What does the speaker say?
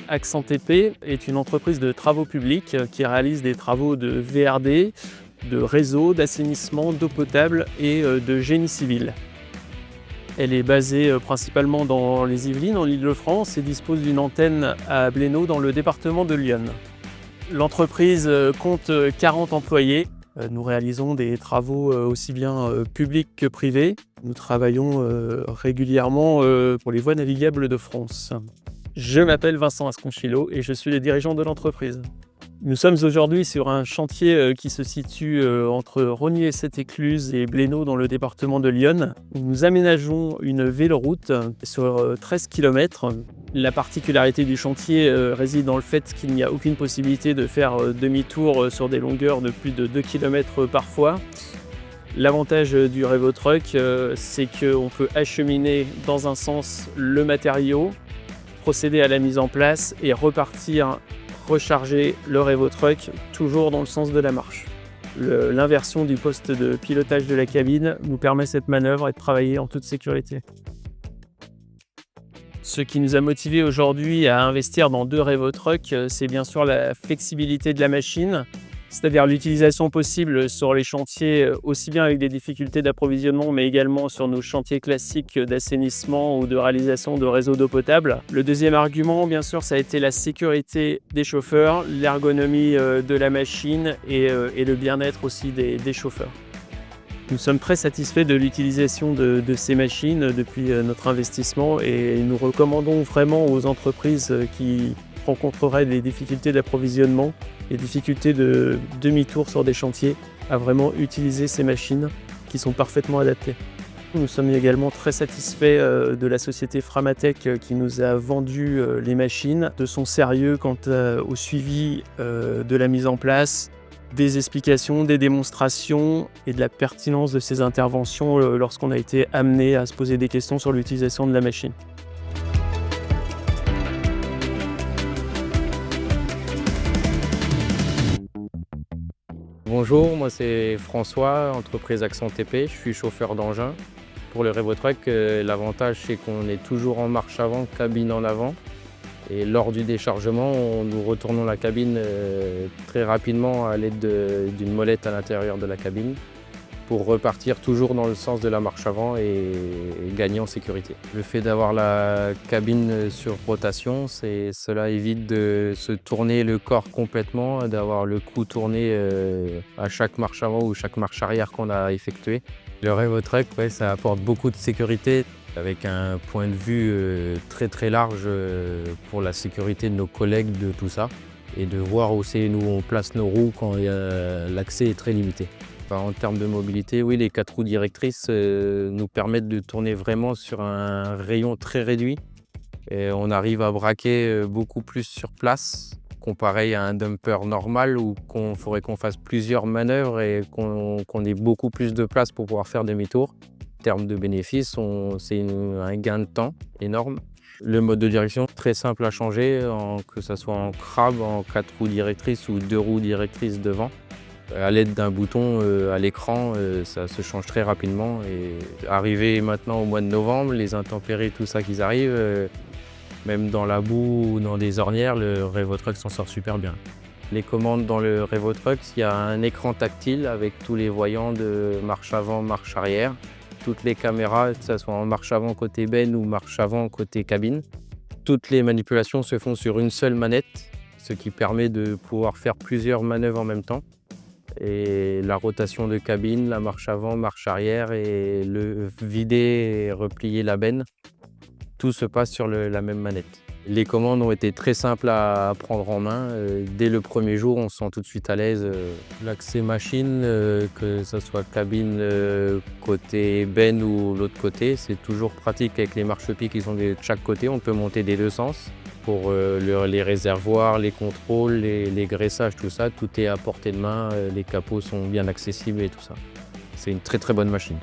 Accent TP est une entreprise de travaux publics qui réalise des travaux de VRD, de réseau, d'assainissement, d'eau potable et de génie civil. Elle est basée principalement dans les Yvelines, en Île-de-France, et dispose d'une antenne à Blénaud, dans le département de l'Yonne. L'entreprise compte 40 employés. Nous réalisons des travaux aussi bien publics que privés. Nous travaillons régulièrement pour les voies navigables de France. Je m'appelle Vincent Asconchilo et je suis le dirigeant de l'entreprise. Nous sommes aujourd'hui sur un chantier qui se situe entre Rogny-et-Sète-Écluse et Blénaud dans le département de l'Yonne. Nous aménageons une véloroute sur 13 km. La particularité du chantier réside dans le fait qu'il n'y a aucune possibilité de faire demi-tour sur des longueurs de plus de 2 km parfois. L'avantage du Revotruck, c'est qu'on peut acheminer dans un sens le matériau, procéder à la mise en place et repartir recharger le Revotruck toujours dans le sens de la marche. L'inversion du poste de pilotage de la cabine nous permet cette manœuvre et de travailler en toute sécurité. Ce qui nous a motivés aujourd'hui à investir dans 2 Revotruck, c'est bien sûr la flexibilité de la machine, c'est-à-dire l'utilisation possible sur les chantiers aussi bien avec des difficultés d'approvisionnement mais également sur nos chantiers classiques d'assainissement ou de réalisation de réseaux d'eau potable. Le deuxième argument, bien sûr, ça a été la sécurité des chauffeurs, l'ergonomie de la machine et le bien-être aussi des chauffeurs. Nous sommes très satisfaits de l'utilisation de ces machines depuis notre investissement et nous recommandons vraiment aux entreprises qui rencontreraient des difficultés d'approvisionnement, des difficultés de demi-tour sur des chantiers, à vraiment utiliser ces machines qui sont parfaitement adaptées. Nous sommes également très satisfaits de la société Framatech qui nous a vendu les machines, de son sérieux quant au suivi de la mise en place, des explications, des démonstrations et de la pertinence de ces interventions lorsqu'on a été amené à se poser des questions sur l'utilisation de la machine. Bonjour, moi c'est François, entreprise Accent TP, je suis chauffeur d'engin. Pour le Revotruck, l'avantage c'est qu'on est toujours en marche avant, cabine en avant. Et lors du déchargement, nous retournons la cabine très rapidement à l'aide d'une molette à l'intérieur de la cabine pour repartir toujours dans le sens de la marche avant et gagner en sécurité. Le fait d'avoir la cabine sur rotation, cela évite de se tourner le corps complètement, d'avoir le cou tourné à chaque marche avant ou chaque marche arrière qu'on a effectuée. Le Revotruck, ouais, ça apporte beaucoup de sécurité avec un point de vue très large pour la sécurité de nos collègues de tout ça et de voir aussi nous on place nos roues quand l'accès est très limité. En termes de mobilité, oui, les 4 roues directrices nous permettent de tourner vraiment sur un rayon très réduit. Et on arrive à braquer beaucoup plus sur place, comparé à un dumper normal où il faudrait qu'on fasse plusieurs manœuvres et qu'on ait beaucoup plus de place pour pouvoir faire demi-tour. En termes de bénéfices, c'est un gain de temps énorme. Le mode de direction, très simple à changer, que ce soit en crabe, en 4 roues directrices ou 2 roues directrices devant. À l'aide d'un bouton à l'écran, ça se change très rapidement. Et arrivé maintenant au mois de novembre, les intempéries, tout ça qui arrivent, même dans la boue ou dans des ornières, le Revotruck s'en sort super bien. Les commandes dans le Revotruck, il y a un écran tactile avec tous les voyants de marche avant, marche arrière. Toutes les caméras, que ce soit en marche avant côté benne ou marche avant côté cabine. Toutes les manipulations se font sur une seule manette, ce qui permet de pouvoir faire plusieurs manœuvres en même temps. Et la rotation de cabine, la marche avant, marche arrière et le vider et replier la benne, tout se passe sur la même manette. Les commandes ont été très simples à prendre en main. Dès le premier jour, on se sent tout de suite à l'aise. L'accès machine, que ce soit cabine côté benne ou l'autre côté, c'est toujours pratique avec les marchepieds qui sont de chaque côté. On peut monter des 2 sens. Pour les réservoirs, les contrôles, les graissages, tout ça, tout est à portée de main. Les capots sont bien accessibles et tout ça. C'est une très bonne machine.